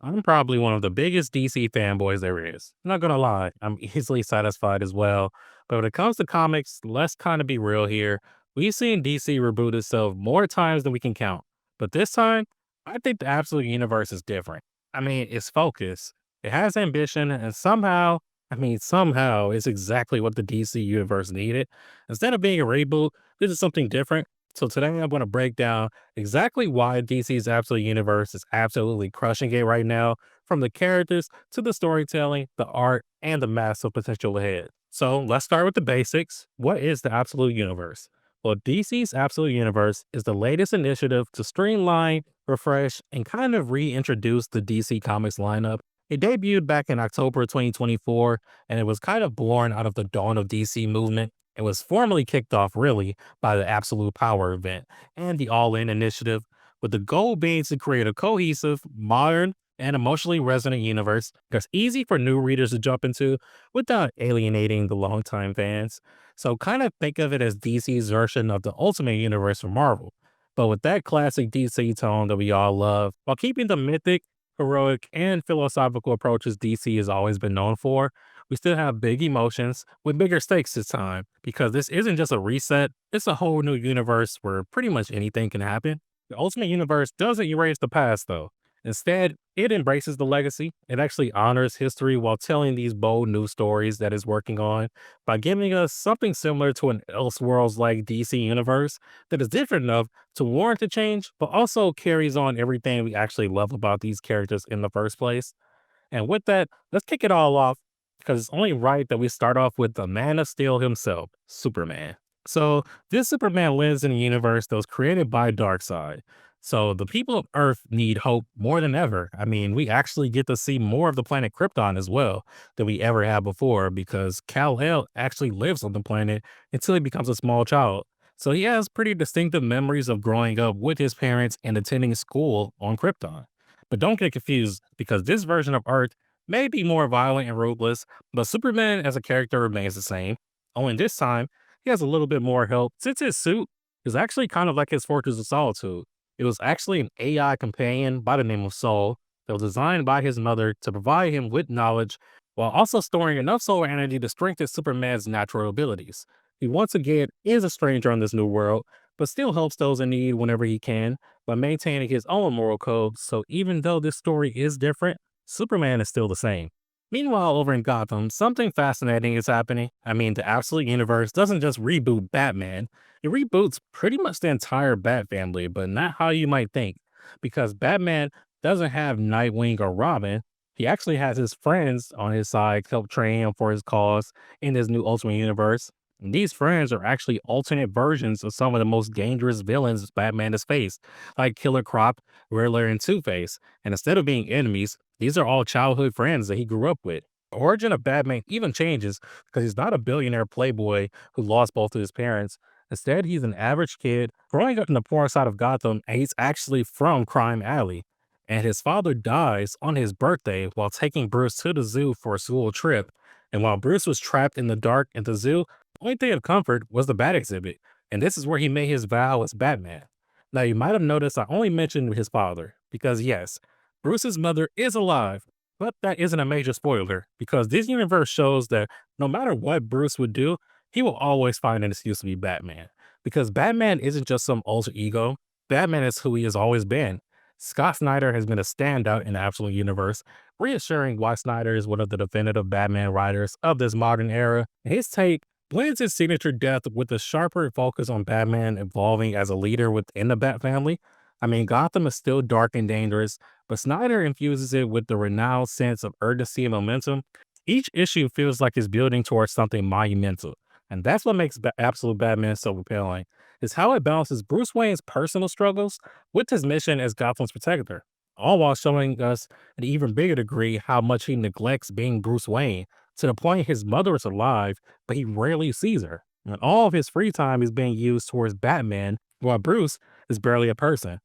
I'm probably one of the biggest DC fanboys there is. I'm not gonna lie, I'm easily satisfied as well. But when it comes to comics, let's kind of be real here. We've seen DC reboot itself more times than we can count. But this time, I think the absolute universe is different. I mean, it's focused, it has ambition, and somehow it's exactly what the DC universe needed. Instead of being a reboot, this is something different. So today I'm going to break down exactly why DC's Absolute Universe is absolutely crushing it right now, from the characters to the storytelling, the art, and the massive potential ahead. So let's start with the basics. What is the Absolute Universe? Well, DC's Absolute Universe is the latest initiative to streamline, refresh, and kind of reintroduce the DC Comics lineup. It debuted back in October 2024, and it was kind of born out of the dawn of DC movement. It was formally kicked off, really, by the Absolute Power event and the All In initiative, with the goal being to create a cohesive, modern, and emotionally resonant universe that's easy for new readers to jump into without alienating the longtime fans. So, kind of think of it as DC's version of the Ultimate Universe from Marvel, but with that classic DC tone that we all love, while keeping the mythic, heroic, and philosophical approaches DC has always been known for. We still have big emotions with bigger stakes this time because this isn't just a reset, it's a whole new universe where pretty much anything can happen. The Ultimate Universe doesn't erase the past though. Instead, it embraces the legacy. It actually honors history while telling these bold new stories that it's working on by giving us something similar to an Elseworlds like DC universe that is different enough to warrant a change, but also carries on everything we actually love about these characters in the first place. And with that, let's kick it all off because it's only right that we start off with the Man of Steel himself, Superman. So, this Superman lives in a universe that was created by Darkseid. So, the people of Earth need hope more than ever. I mean, we actually get to see more of the planet Krypton as well than we ever have before because Kal-El actually lives on the planet until he becomes a small child. So, he has pretty distinctive memories of growing up with his parents and attending school on Krypton. But don't get confused because this version of Earth may be more violent and ruthless, but Superman as a character remains the same. Only this time, he has a little bit more help since his suit is actually kind of like his Fortress of Solitude. It was actually an AI companion by the name of Soul that was designed by his mother to provide him with knowledge while also storing enough solar energy to strengthen Superman's natural abilities. He once again is a stranger on this new world, but still helps those in need whenever he can by maintaining his own moral code. So even though this story is different, Superman is still the same. Meanwhile, over in Gotham, something fascinating is happening. I mean, the Absolute Universe doesn't just reboot Batman, it reboots pretty much the entire Bat family, but not how you might think. Because Batman doesn't have Nightwing or Robin, he actually has his friends on his side to help train him for his cause in this new Ultimate Universe. And these friends are actually alternate versions of some of the most dangerous villains Batman has faced, like Killer Croc, Riddler, and Two Face. And instead of being enemies, these are all childhood friends that he grew up with. The origin of Batman even changes because he's not a billionaire playboy who lost both of his parents. Instead, he's an average kid growing up in the poor side of Gotham, and he's actually from Crime Alley. And his father dies on his birthday while taking Bruce to the zoo for a school trip. And while Bruce was trapped in the dark at the zoo, the only thing of comfort was the Bat exhibit. And this is where he made his vow as Batman. Now, you might have noticed I only mentioned his father because, yes, Bruce's mother is alive, but that isn't a major spoiler because this universe shows that no matter what Bruce would do, he will always find an excuse to be Batman. Because Batman isn't just some alter ego, Batman is who he has always been. Scott Snyder has been a standout in the Absolute Universe, reassuring why Snyder is one of the definitive Batman writers of this modern era. His take blends his signature depth with a sharper focus on Batman evolving as a leader within the Bat family. I mean, Gotham is still dark and dangerous, but Snyder infuses it with the renowned sense of urgency and momentum. Each issue feels like it's building towards something monumental. And that's what makes Absolute Batman so compelling, is how it balances Bruce Wayne's personal struggles with his mission as Gotham's protector, all while showing us an even bigger degree how much he neglects being Bruce Wayne, to the point his mother is alive, but he rarely sees her. And all of his free time is being used towards Batman, while Bruce is barely a person.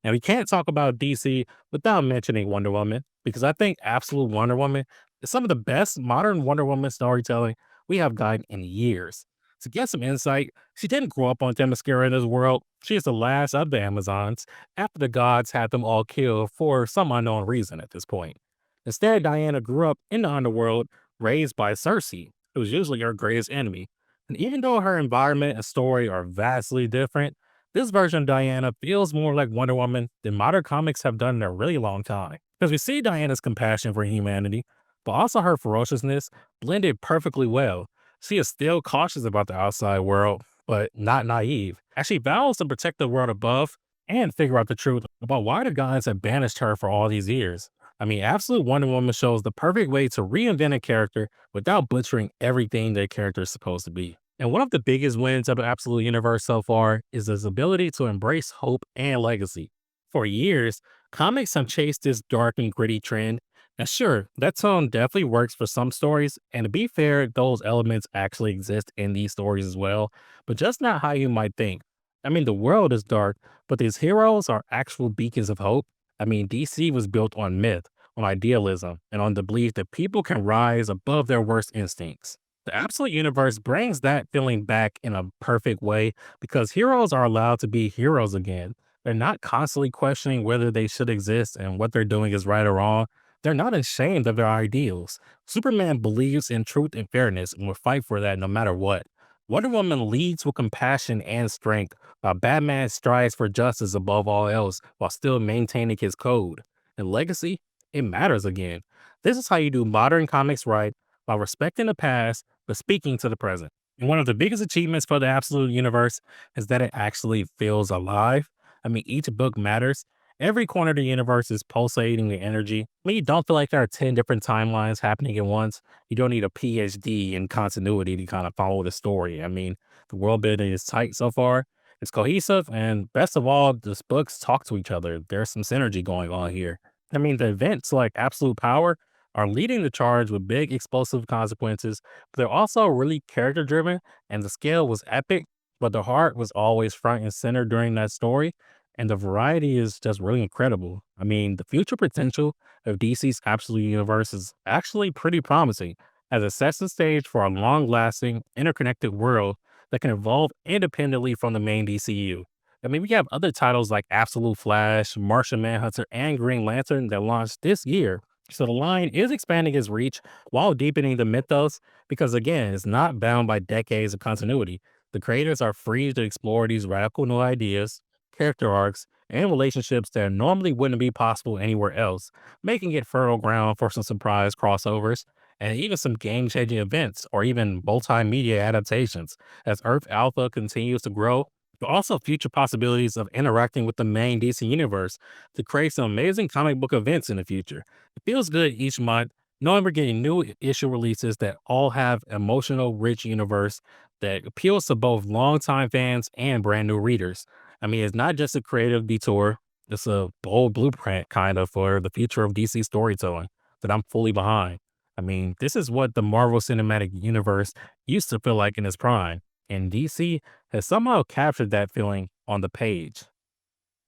And we can't talk about DC without mentioning Wonder Woman, because I think Absolute Wonder Woman is some of the best modern Wonder Woman storytelling we have gotten in years. To get some insight, she didn't grow up on Themyscira in this world. She is the last of the Amazons, after the gods had them all killed for some unknown reason at this point. Instead, Diana grew up in the underworld, raised by Circe, who was usually her greatest enemy. And even though her environment and story are vastly different, this version of Diana feels more like Wonder Woman than modern comics have done in a really long time. Because we see Diana's compassion for humanity, but also her ferociousness blended perfectly well. She is still cautious about the outside world, but not naive, as she vows to protect the world above and figure out the truth about why the gods have banished her for all these years. I mean, Absolute Wonder Woman shows the perfect way to reinvent a character without butchering everything that character is supposed to be. And one of the biggest wins of the Absolute Universe so far is his ability to embrace hope and legacy. For years, comics have chased this dark and gritty trend. Now, sure, that tone definitely works for some stories, and to be fair, those elements actually exist in these stories as well, but just not how you might think. I mean, the world is dark, but these heroes are actual beacons of hope. I mean, DC was built on myth, on idealism, and on the belief that people can rise above their worst instincts. The Absolute Universe brings that feeling back in a perfect way because heroes are allowed to be heroes again. They're not constantly questioning whether they should exist and what they're doing is right or wrong. They're not ashamed of their ideals. Superman believes in truth and fairness and will fight for that no matter what. Wonder Woman leads with compassion and strength, while Batman strives for justice above all else while still maintaining his code. And legacy, it matters again. This is how you do modern comics right while respecting the past but speaking to the present. And one of the biggest achievements for the Absolute Universe is that it actually feels alive. I mean, each book matters. Every corner of the universe is pulsating with energy. I mean, you don't feel like there are 10 different timelines happening at once. You don't need a PhD in continuity to kind of follow the story. I mean, the world building is tight so far. It's cohesive, and best of all, these books talk to each other. There's some synergy going on here. I mean, the events like Absolute Power are leading the charge with big explosive consequences, but they're also really character driven, and the scale was epic, but the heart was always front and center during that story. And the variety is just really incredible. I mean, the future potential of DC's Absolute Universe is actually pretty promising, as it sets the stage for a long lasting, interconnected world that can evolve independently from the main DCU. I mean, we have other titles like Absolute Flash, Martian Manhunter, and Green Lantern that launched this year. So the line is expanding its reach while deepening the mythos because, again, it's not bound by decades of continuity. The creators are free to explore these radical new ideas, character arcs, and relationships that normally wouldn't be possible anywhere else, making it fertile ground for some surprise crossovers and even some game changing events or even multimedia adaptations as Earth Alpha continues to grow. But also future possibilities of interacting with the main DC universe to create some amazing comic book events in the future. It feels good each month knowing we're getting new issue releases that all have emotional, rich universe that appeals to both longtime fans and brand new readers. I mean, it's not just a creative detour, it's a bold blueprint kind of for the future of DC storytelling that I'm fully behind. I mean, this is what the Marvel Cinematic Universe used to feel like in its prime, and DC has somehow captured that feeling on the page.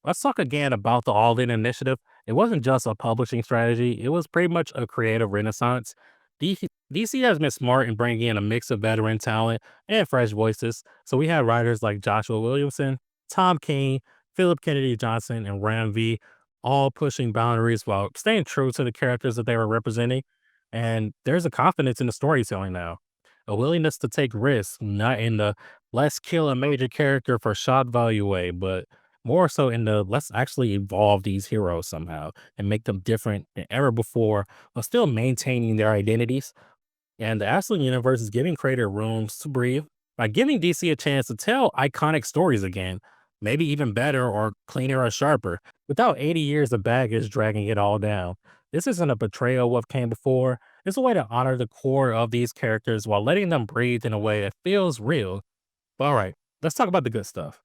Let's talk again about the All In initiative. It wasn't just a publishing strategy, it was pretty much a creative renaissance. DC has been smart in bringing in a mix of veteran talent and fresh voices. So we had writers like Joshua Williamson, Tom King, Philip Kennedy Johnson, and Ram V all pushing boundaries while staying true to the characters that they were representing. And there's a confidence in the storytelling now, a willingness to take risks, not in the let's kill a major character for shot value way, but more so in the let's actually evolve these heroes somehow and make them different than ever before while still maintaining their identities. And the Aslan universe is giving creator rooms to breathe by giving DC a chance to tell iconic stories again, maybe even better or cleaner or sharper, without 80 years of baggage dragging it all down. This isn't a betrayal of what came before. It's a way to honor the core of these characters while letting them breathe in a way that feels real. But all right, let's talk about the good stuff.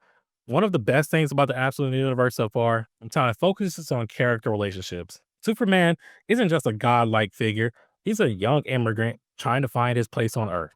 One of the best things about the Absolute Universe so far, I'm telling it focuses on character relationships. Superman isn't just a godlike figure, he's a young immigrant trying to find his place on Earth.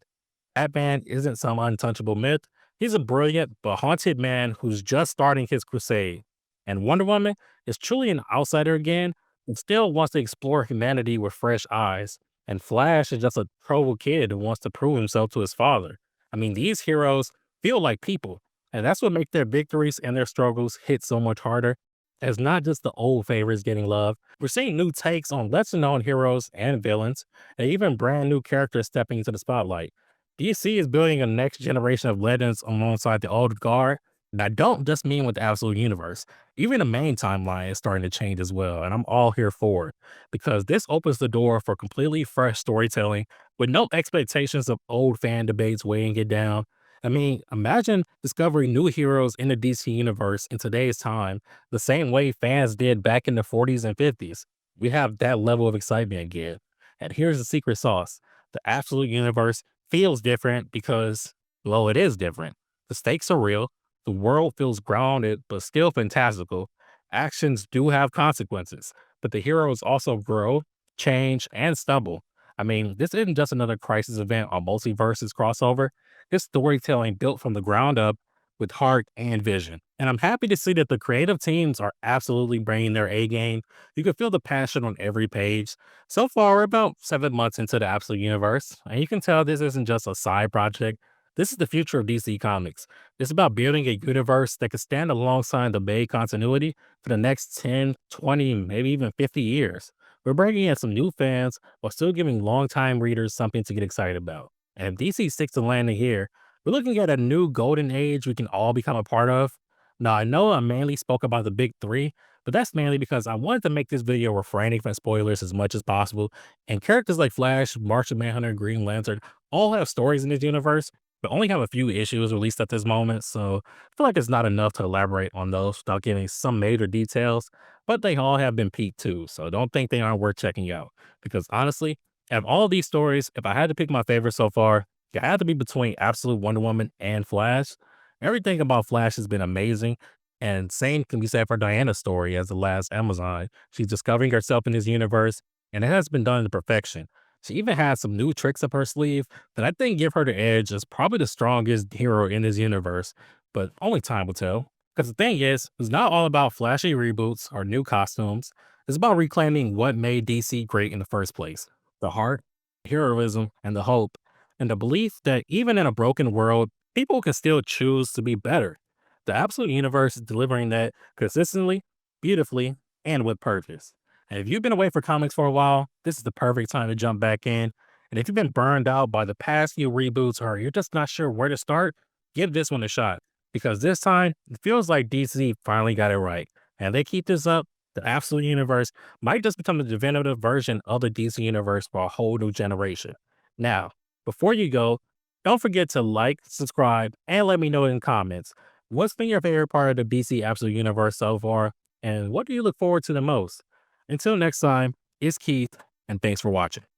Batman isn't some untouchable myth, he's a brilliant but haunted man who's just starting his crusade. And Wonder Woman is truly an outsider again, and still wants to explore humanity with fresh eyes. And Flash is just a troubled kid who wants to prove himself to his father. I mean, these heroes feel like people, and that's what makes their victories and their struggles hit so much harder. It's not just the old favorites getting love. We're seeing new takes on lesser known heroes and villains, and even brand new characters stepping into the spotlight. DC is building a next generation of legends alongside the old guard. And I don't just mean with the absolute universe. Even the main timeline is starting to change as well, and I'm all here for it because this opens the door for completely fresh storytelling with no expectations of old fan debates weighing it down. I mean, imagine discovering new heroes in the DC universe in today's time, the same way fans did back in the 40s and 50s. We have that level of excitement again. And here's the secret sauce: the absolute universe feels different because, well, it is different. The stakes are real, the world feels grounded but still fantastical. Actions do have consequences, but the heroes also grow, change, and stumble. I mean, this isn't just another crisis event or multiverses crossover. It's storytelling built from the ground up with heart and vision. And I'm happy to see that the creative teams are absolutely bringing their A game. You can feel the passion on every page. So far, we're about 7 months into the Absolute Universe, and you can tell this isn't just a side project. This is the future of DC Comics. It's about building a universe that could stand alongside the Bay continuity for the next 10, 20, maybe even 50 years. We're bringing in some new fans while still giving longtime readers something to get excited about. And if DC sticks to landing here, we're looking at a new golden age we can all become a part of. Now, I know I mainly spoke about the big three, but that's mainly because I wanted to make this video refraining from spoilers as much as possible. And characters like Flash, Martian Manhunter, Green Lantern all have stories in this universe, but only have a few issues released at this moment. So I feel like it's not enough to elaborate on those without giving some major details, but they all have been peaked too. So don't think they aren't worth checking out. Because honestly, out of all these stories, if I had to pick my favorite so far, it had to be between Absolute Wonder Woman and Flash. Everything about Flash has been amazing. And same can be said for Diana's story as the last Amazon. She's discovering herself in this universe, and it has been done to perfection. She even has some new tricks up her sleeve that I think give her the edge as probably the strongest hero in this universe, but only time will tell. Because the thing is, it's not all about flashy reboots or new costumes. It's about reclaiming what made DC great in the first place: the heart, heroism, and the hope, and the belief that even in a broken world, people can still choose to be better. The Absolute Universe is delivering that consistently, beautifully, and with purpose. And if you've been away for comics for a while, this is the perfect time to jump back in. And if you've been burned out by the past few reboots or you're just not sure where to start, give this one a shot. Because this time, it feels like DC finally got it right. And they keep this up, the Absolute Universe might just become the definitive version of the DC Universe for a whole new generation. Now, before you go, don't forget to like, subscribe, and let me know in the comments. What's been your favorite part of the DC Absolute Universe so far? And what do you look forward to the most? Until next time, it's Keith, and thanks for watching.